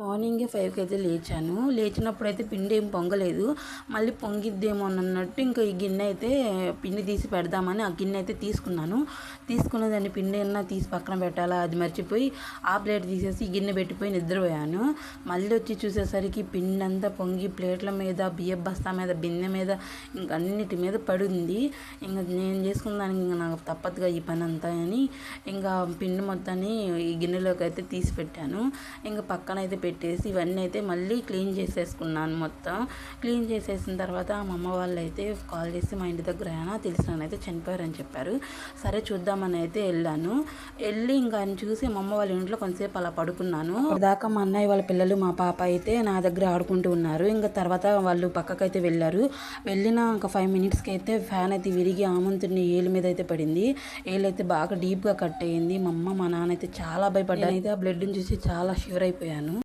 మార్నింగే 5కి అయితే లేచాను. లేచినప్పుడైతే పిండి ఏం పొంగలేదు. మళ్ళీ పొంగిద్దేమో అన్నట్టు ఇంకా ఈ గిన్నె అయితే పిండి తీసి పెడదామని ఆ గిన్నె అయితే తీసుకున్నాను. తీసుకున్న దాన్ని పిండి అన్నా తీసి పక్కన పెట్టాలా అది మర్చిపోయి ఆ ప్లేట్ తీసేసి ఈ గిన్నె పెట్టిపోయి నిద్రపోయాను. మళ్ళీ వచ్చి చూసేసరికి పిండి అంతా పొంగి ప్లేట్ల మీద, బియ్యం బస్తా మీద, బిన్నె మీద ఇంక అన్నిటి మీద పడింది. ఇంకా నేను చేసుకున్న దానికి ఇంకా నాకు తప్పదుగా ఈ పని అంతా అని ఇంకా పిండి మొత్తాన్ని ఈ గిన్నెలోకి అయితే తీసి పెట్టాను. ఇంకా పక్కన అయితే పెట్టేసి ఇవన్నీ అయితే మళ్ళీ క్లీన్ చేసేసుకున్నాను. మొత్తం క్లీన్ చేసేసిన తర్వాత మా అమ్మ వాళ్ళు అయితే కాల్ చేసి మా ఇంటి దగ్గర అయినా తెలిసిన అయితే చనిపోయారని చెప్పారు. సరే చూద్దామని అయితే వెళ్ళి ఇంకా ఆయన చూసి మా అమ్మ వాళ్ళ ఇంట్లో కొంతసేపు అలా పడుకున్నాను. దాకా మా అన్నయ్య వాళ్ళ పిల్లలు మా పాప అయితే నా దగ్గర ఆడుకుంటూ ఉన్నారు. ఇంకా తర్వాత వాళ్ళు పక్కకైతే వెళ్ళారు. వెళ్ళిన ఒక 5 మినిట్స్కి అయితే ఫ్యాన్ అయితే విరిగి ఆమంతుని ఏళ్ళ మీద అయితే పడింది. ఏళ్ళు అయితే బాగా డీప్గా కట్ అయ్యింది. మా అమ్మ మా నాన్న అయితే చాలా భయపడ్డారు. అయితే ఆ బ్లడ్ని చూసి చాలా షివర్ అయిపోయాను.